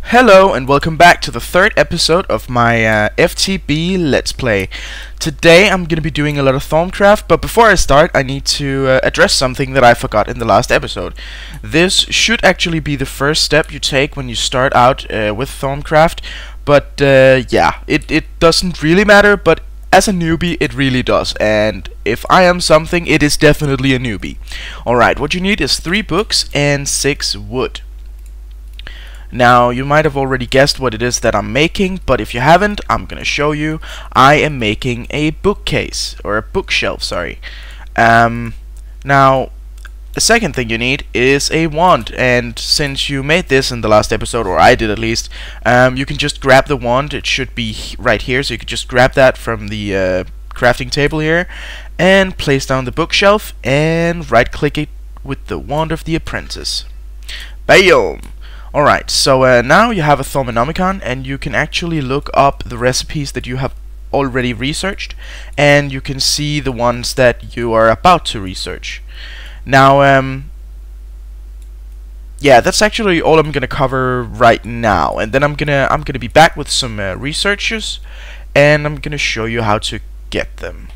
Hello and welcome back to the third episode of my FTB Let's Play. Today I'm going to be doing a lot of ThaumCraft, but before I start I need to address something that I forgot in the last episode. This should actually be the first step you take when you start out with ThaumCraft, but yeah, it doesn't really matter, but as a newbie it really does, and if I am something, it is definitely a newbie. Alright, what you need is 3 books and 6 wood. Now, you might have already guessed what it is that I'm making, but if you haven't, I'm gonna show you. I am making a bookcase, or a bookshelf, sorry. Now, the second thing you need is a wand, and since you made this in the last episode, or I did at least, you can just grab the wand. It should be right here, so you can just grab that from the crafting table here, and place down the bookshelf, and right-click it with the wand of the apprentice. Bam! Alright, so now you have a Thaumonomicon, and you can actually look up the recipes that you have already researched, and you can see the ones that you are about to research. Now, yeah, that's actually all I'm gonna cover right now, and then I'm gonna be back with some researchers, and I'm gonna show you how to get them.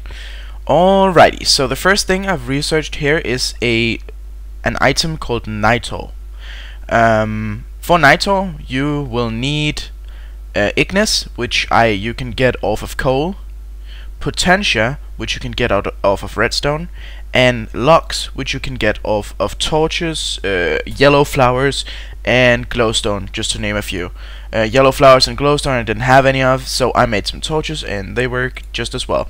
Alrighty, so the first thing I've researched here is an item called Nitro. For Nitro, you will need Ignis, which you can get off of coal, Potentia, which you can get off of redstone, and Lux, which you can get off of torches, yellow flowers, and glowstone, just to name a few. Yellow flowers and glowstone I didn't have any of, so I made some torches, and they work just as well.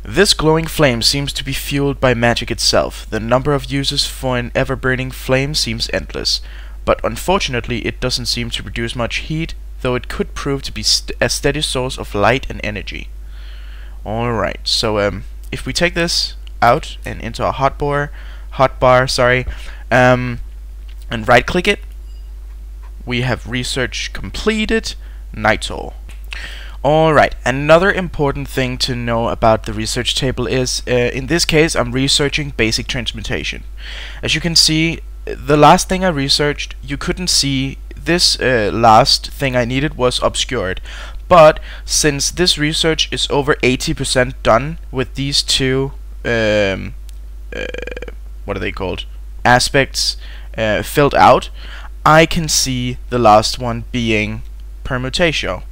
This glowing flame seems to be fueled by magic itself. The number of uses for an ever-burning flame seems endless, but unfortunately it doesn't seem to produce much heat, though it could prove to be a steady source of light and energy. Alright, so if we take this out and into a hotbar, and right-click it, we have research completed, Nitro. Alright, another important thing to know about the research table is, in this case I'm researching basic transmutation. As you can see, the last thing I researched, you couldn't see. This last thing I needed was obscured, but since this research is over 80% done with these two, what are they called, aspects filled out, I can see the last one being permutatio.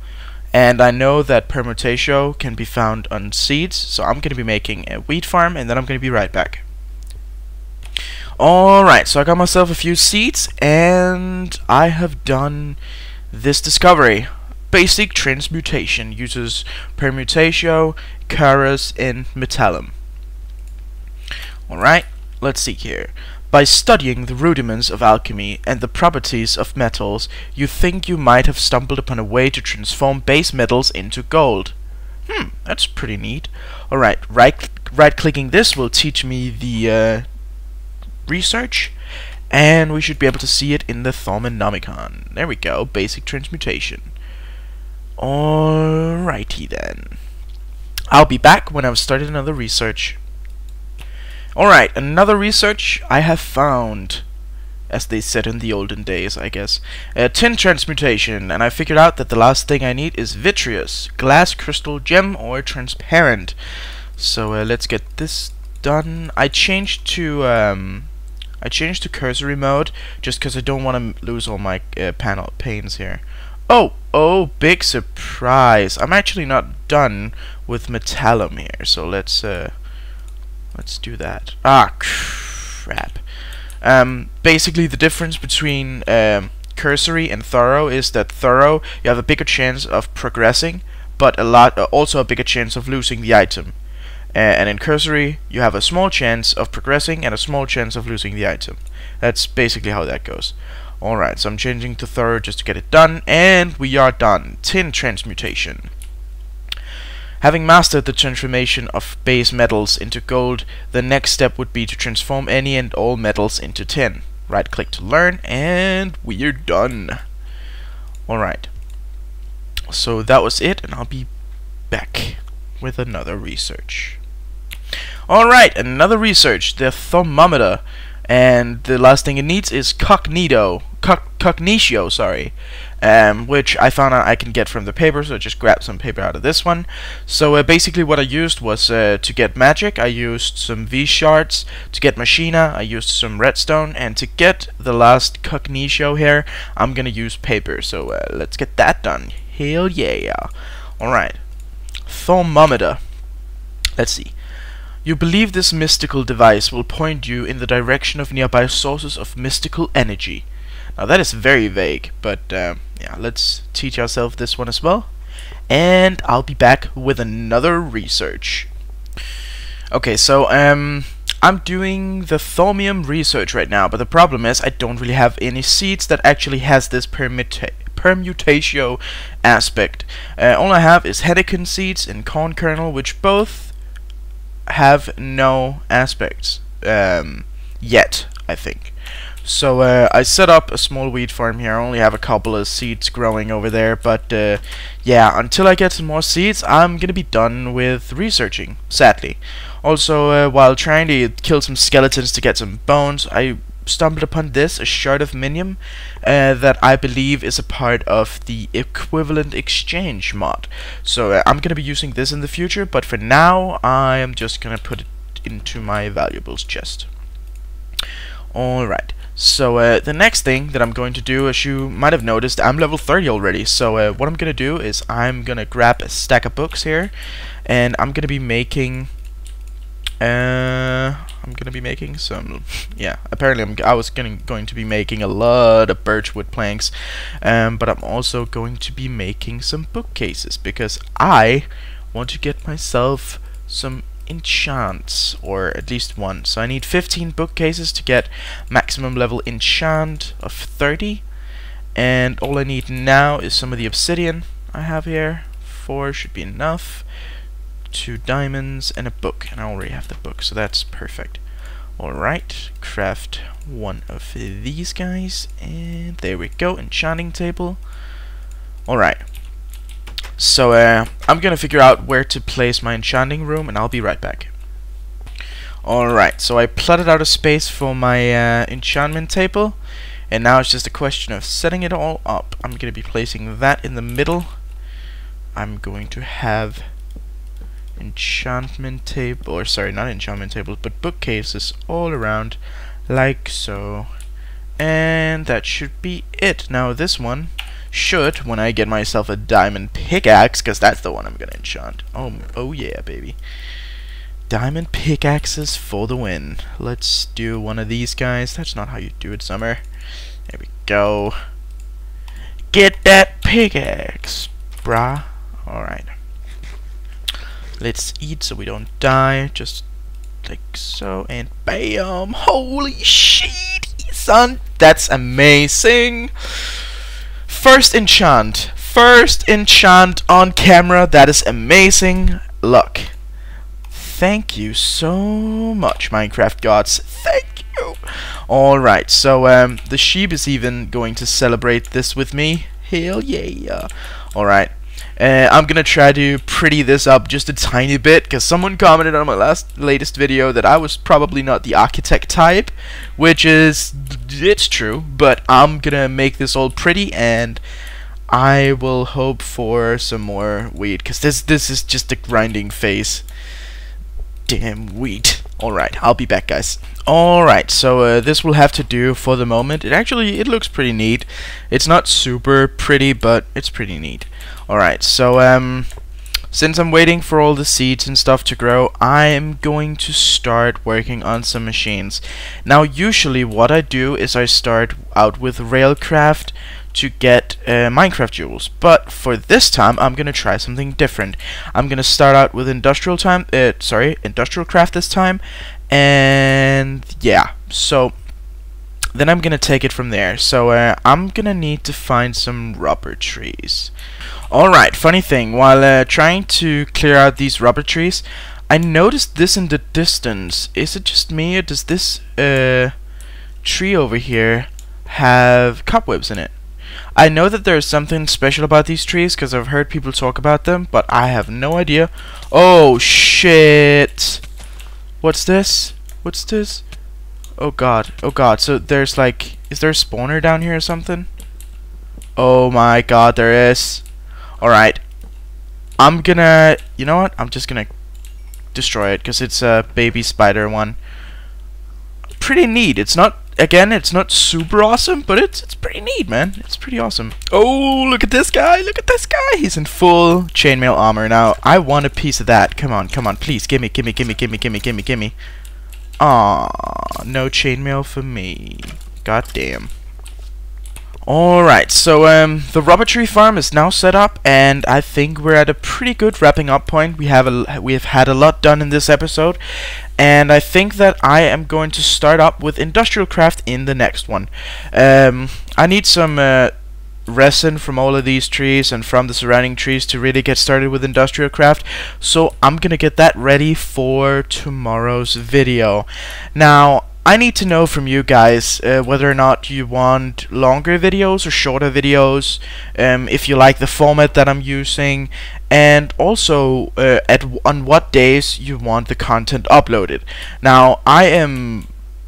And I know that permutatio can be found on seeds, so I'm going to be making a wheat farm, and then I'm going to be right back. Alright, so I got myself a few seeds, and I have done this discovery. Basic transmutation uses permutatio, chorus, and metallum. Alright, let's see here. By studying the rudiments of alchemy and the properties of metals, you think you might have stumbled upon a way to transform base metals into gold. That's pretty neat. Alright, right-clicking this will teach me the research, and we should be able to see it in the Thaumonomicon. There we go, basic transmutation. Alrighty then. I'll be back when I've started another research. Alright, another research I have found, as they said in the olden days, I guess. Tin transmutation, and I figured out that the last thing I need is vitreous, glass, crystal, gem, or transparent. So let's get this done. I changed to cursory mode just because I don't want to lose all my panel panes here. Oh, big surprise! I'm actually not done with metallum here, so let's do that. Ah, crap. Basically, the difference between cursory and thorough is that thorough, you have a bigger chance of progressing, but also a bigger chance of losing the item. And in cursory, you have a small chance of progressing and a small chance of losing the item. That's basically how that goes. Alright, so I'm changing to thorough just to get it done, and we are done. Tin transmutation. Having mastered the transformation of base metals into gold, the next step would be to transform any and all metals into tin. Right-click to learn, and we're done. Alright. So that was it, and I'll be back with another research. Alright, another research, the thermometer. And the last thing it needs is cognito. cognitio, sorry, which I found out I can get from the paper, so I just grabbed some paper out of this one. So basically what I used was to get magic, I used some V shards. To get machina, I used some redstone, and to get the last cognitio here, I'm gonna use paper. So let's get that done. Hell yeah. Alright. Thermometer. Let's see. You believe this mystical device will point you in the direction of nearby sources of mystical energy. Now that is very vague, but yeah, let's teach ourselves this one as well. And I'll be back with another research. Okay, so I'm doing the thaumium research right now, but the problem is I don't really have any seeds that actually has this permutatio aspect. All I have is henequen seeds and corn kernel, which both have no aspects yet, I think. So I set up a small wheat farm here. I only have a couple of seeds growing over there, but yeah, until I get some more seeds, I'm gonna be done with researching, sadly. Also, while trying to kill some skeletons to get some bones, I stumbled upon this, a shard of minium, that I believe is a part of the equivalent exchange mod. So I'm gonna be using this in the future, but for now I am just gonna put it into my valuables chest. Alright, so the next thing that I'm going to do, as you might have noticed, I'm level 30 already. So what I'm gonna do is I'm gonna grab a stack of books here, and I'm gonna be making some, yeah, apparently I was going to be making a lot of birchwood planks, but I'm also going to be making some bookcases, because I want to get myself some enchants, or at least one. So I need 15 bookcases to get maximum level enchant of 30, and all I need now is some of the obsidian I have here. 4 should be enough. 2 diamonds and a book, and I already have the book, so that's perfect. Alright, craft one of these guys, and there we go, enchanting table. Alright, so I'm gonna figure out where to place my enchanting room, and I'll be right back. Alright, so I plotted out a space for my enchantment table, and now it's just a question of setting it all up. I'm gonna be placing that in the middle. I'm going to have enchantment table, or sorry, not enchantment tables, but bookcases all around, like so, and that should be it. Now this one should, when I get myself a diamond pickaxe, because that's the one I'm gonna enchant. Oh yeah, baby, diamond pickaxes for the win. Let's do one of these guys. That's not how you do it, Summer. There we go. Get that pickaxe, brah. Alright. Let's eat so we don't die, just like so, and bam! Holy shit, son! That's amazing! First enchant on camera, that is amazing luck. Thank you so much, Minecraft gods, thank you! Alright, so the sheep is even going to celebrate this with me, hell yeah! Alright. I'm gonna try to pretty this up just a tiny bit, because someone commented on my latest video that I was probably not the architect type, which is, it's true, but I'm gonna make this all pretty, and I will hope for some more wheat, because this is just a grinding phase. Damn wheat. Alright, I'll be back, guys. Alright, so this will have to do for the moment. It looks pretty neat. It's not super pretty, but it's pretty neat. Alright, so since I'm waiting for all the seeds and stuff to grow, I'm going to start working on some machines. Now usually what I do is I start out with Railcraft to get Minecraft jewels, but for this time I'm gonna try something different. I'm gonna start out with Industrial Craft this time, and yeah, so then I'm gonna take it from there. So I'm gonna need to find some rubber trees. Alright, funny thing, while trying to clear out these rubber trees, I noticed this in the distance. Is it just me, or does this tree over here have cobwebs in it? I know that there's something special about these trees because I've heard people talk about them, but I have no idea. Oh shit! What's this? What's this? Oh god, so there's like, Is there a spawner down here or something? Oh my god, there is. Alright. I'm gonna... You know what? I'm just gonna destroy it, because it's a baby spider one. Pretty neat. It's not... Again, it's not super awesome, but it's pretty neat, man. It's pretty awesome. Oh, look at this guy! Look at this guy! He's in full chainmail armor. Now, I want a piece of that. Come on, come on, please. Gimme, gimme, gimme, gimme, gimme, gimme, gimme. Aww, no chainmail for me. God damn. Alright, so the rubber tree farm is now set up, and I think we're at a pretty good wrapping up point. We have had a lot done in this episode, and I think that I am going to start up with industrial craft in the next one. I need some resin from all of these trees and from the surrounding trees to really get started with industrial craft, so I'm gonna get that ready for tomorrow's video. Now, I need to know from you guys whether or not you want longer videos or shorter videos, if you like the format that I'm using, and also on what days you want the content uploaded. Now, I am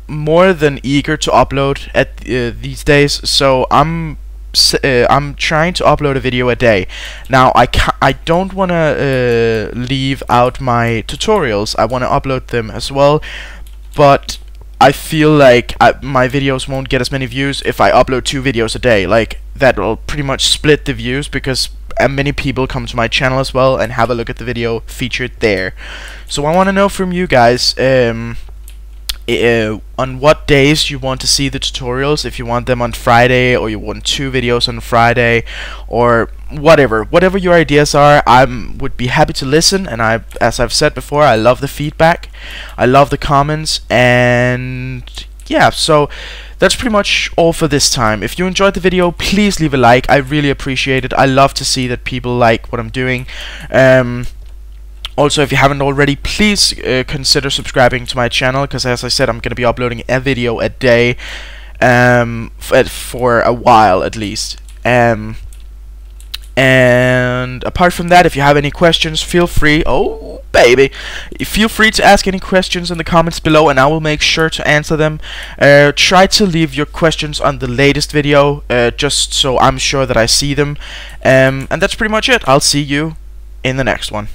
more than eager to upload at these days, so I'm trying to upload a video a day. Now, I don't want to leave out my tutorials. I want to upload them as well, but I feel like my videos won't get as many views if I upload 2 videos a day. Like, that will pretty much split the views, because many people come to my channel as well and have a look at the video featured there. So I want to know from you guys on what days you want to see the tutorials, if you want them on Friday, or you want 2 videos on Friday, or whatever your ideas are. I would be happy to listen, and as I've said before, I love the feedback, I love the comments, and yeah, so that's pretty much all for this time. If you enjoyed the video, please leave a like. I really appreciate it. I love to see that people like what I'm doing. Also, if you haven't already, please consider subscribing to my channel, because as I said, I'm going to be uploading a video a day for a while at least. And apart from that, if you have any questions, feel free feel free to ask any questions in the comments below, and I will make sure to answer them. Try to leave your questions on the latest video, just so I'm sure that I see them. And that's pretty much it. I'll see you in the next one.